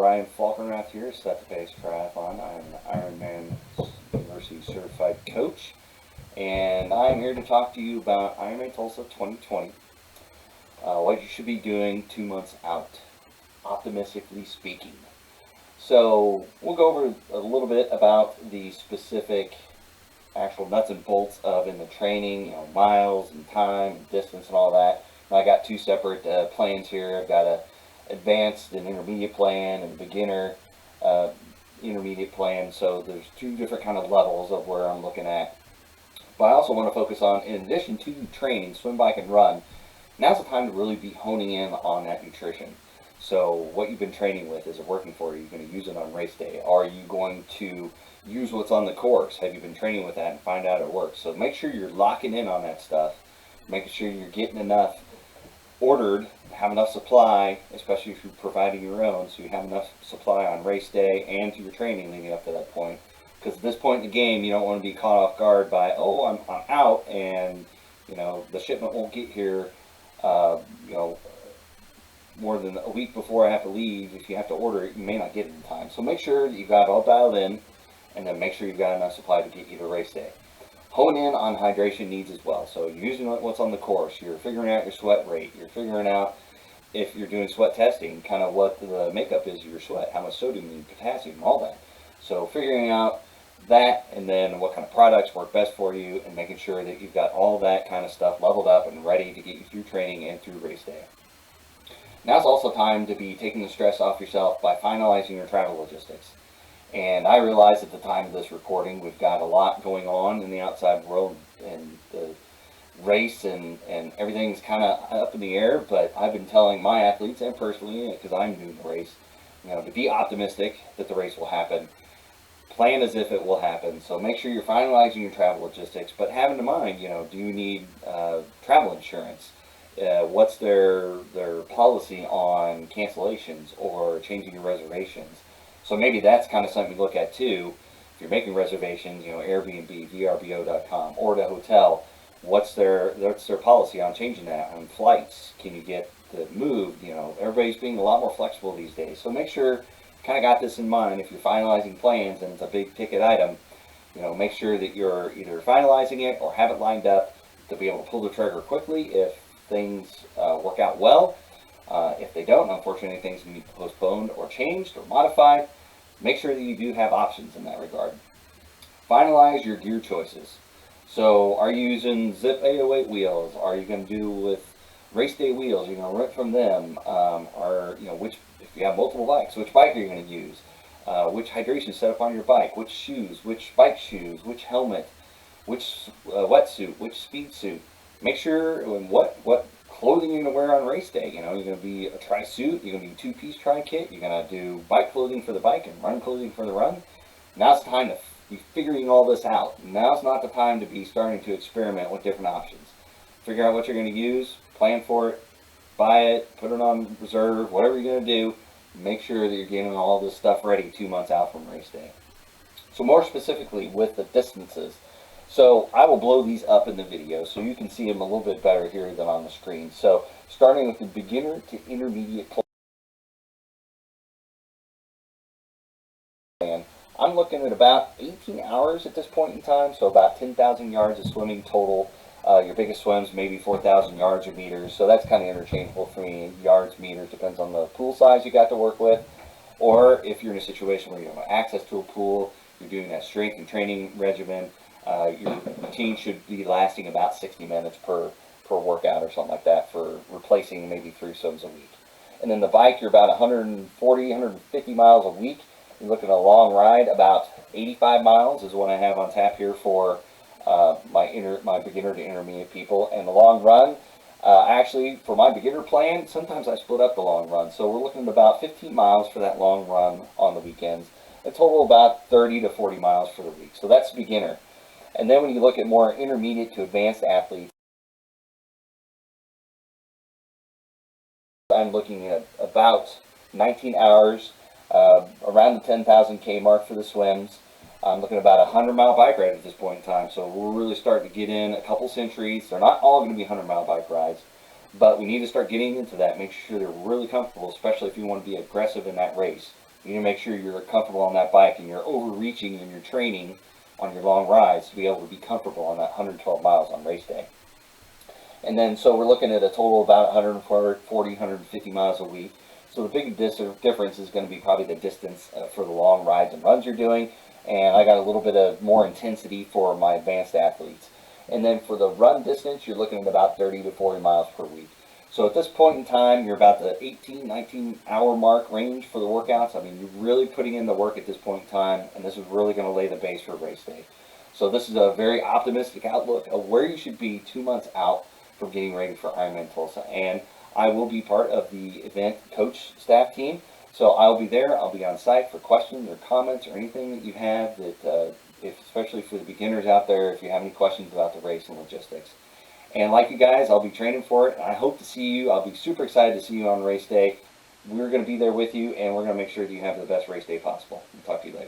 Ryan Falkenrath here, Set the Pace Triathlon. I'm an Ironman University certified coach, and I'm here to talk to you about Ironman Tulsa 2020, what you should be doing 2 months out, optimistically speaking. So we'll go over a little bit about the specific actual nuts and bolts of in the training, miles and time and distance and all that. And I got two separate plans here. I've got a advanced and intermediate plan and beginner intermediate plan, so there's two different kind of levels of where I'm looking at. But I also want to focus on, in addition to training, swim, bike, and run, now's the time to really be honing in on that nutrition. So what you've been training with, is it working for you? Are you going to use it on race day? Are you going to use what's on the course? Have you been training with that and find out it works? So make sure you're locking in on that stuff, making sure you're getting enough ordered, have enough supply, especially if you're providing your own, so you have enough supply on race day and to your training leading up to that point. Because at this point in the game, you don't want to be caught off guard by, oh, I'm out, and the shipment won't get here more than a week before I have to leave. If you have to order it, you may not get it in time. So make sure that you've got it all dialed in, and then make sure you've got enough supply to get you to race day. Hone in on hydration needs as well. So you're using what's on the course. You're figuring out your sweat rate. You're figuring out, if you're doing sweat testing, kind of what the makeup is of your sweat, how much sodium you need, potassium, all that. So figuring out that, and then what kind of products work best for you, and making sure that you've got all that kind of stuff leveled up and ready to get you through training and through race day. Now's also time to be taking the stress off yourself by finalizing your travel logistics. And I realize at the time of this recording, we've got a lot going on in the outside world, and the race and everything's kind of up in the air. But I've been telling my athletes, and personally, because I'm doing the race, to be optimistic that the race will happen. Plan as if it will happen. So make sure you're finalizing your travel logistics, but have in mind, do you need travel insurance? What's their policy on cancellations or changing your reservations? So maybe that's kind of something you look at too. If you're making reservations, Airbnb, VRBO.com, or the hotel, what's their policy on changing that? On flights, can you get that moved? Everybody's being a lot more flexible these days. So make sure you kind of got this in mind. If you're finalizing plans and it's a big ticket item, make sure that you're either finalizing it or have it lined up to be able to pull the trigger quickly if things work out well. If they don't, unfortunately, things can be postponed or changed or modified. Make sure that you do have options in that regard. Finalize your gear choices. So are you using Zip 808 wheels? Are you going to do with race day wheels? You're going to rent from them? If you have multiple bikes, which bike are you going to use? Which hydration setup on your bike? Which shoes? Which bike shoes? Which helmet? Which wetsuit? Which speed suit? Make sure what clothing you're going to wear on race day. You're going to be a tri-suit, you're going to be a two-piece tri-kit, you're going to do bike clothing for the bike and run clothing for the run. Now's the time to be figuring all this out. Now's not the time to be starting to experiment with different options. Figure out what you're going to use, plan for it, buy it, put it on reserve, whatever you're going to do. Make sure that you're getting all this stuff ready 2 months out from race day. So more specifically with the distances. So I will blow these up in the video so you can see them a little bit better here than on the screen. So starting with the beginner to intermediate plan, I'm looking at about 18 hours at this point in time, so about 10,000 yards of swimming total. Your biggest swims maybe 4,000 yards or meters, so that's kind of interchangeable for me. Yards, meters, depends on the pool size you got to work with. Or if you're in a situation where you don't have access to a pool, you're doing that strength and training regimen, your routine should be lasting about 60 minutes per workout or something like that, for replacing maybe 3 swims a week. And then the bike, you're about 140, 150 miles a week. You're looking at a long ride, about 85 miles is what I have on tap here for my beginner to intermediate people. And the long run, actually for my beginner plan, sometimes I split up the long run. So we're looking at about 15 miles for that long run on the weekends. A total about 30 to 40 miles for the week. So that's beginner. And then when you look at more intermediate to advanced athletes, I'm looking at about 19 hours, around the 10,000 K mark for the swims. I'm looking at about a 100-mile bike ride at this point in time. So we're really starting to get in a couple centuries. They're not all going to be 100-mile bike rides, but we need to start getting into that. Make sure they're really comfortable, especially if you want to be aggressive in that race. You need to make sure you're comfortable on that bike and you're overreaching in your training on your long rides to be able to be comfortable on that 112 miles on race day. And then, so we're looking at a total of about 140, 150 miles a week. So the big difference is going to be probably the distance for the long rides and runs you're doing. And I got a little bit of more intensity for my advanced athletes. And then for the run distance, you're looking at about 30 to 40 miles per week. So at this point in time, you're about the 18, 19 hour mark range for the workouts. I mean, you're really putting in the work at this point in time, and this is really going to lay the base for race day. So this is a very optimistic outlook of where you should be 2 months out from getting ready for Ironman Tulsa. And I will be part of the event coach staff team. So I'll be there. I'll be on site for questions or comments or anything that you have that, especially for the beginners out there, if you have any questions about the race and logistics. And like you guys, I'll be training for it. I hope to see you. I'll be super excited to see you on race day. We're going to be there with you, and we're going to make sure that you have the best race day possible. We'll talk to you later.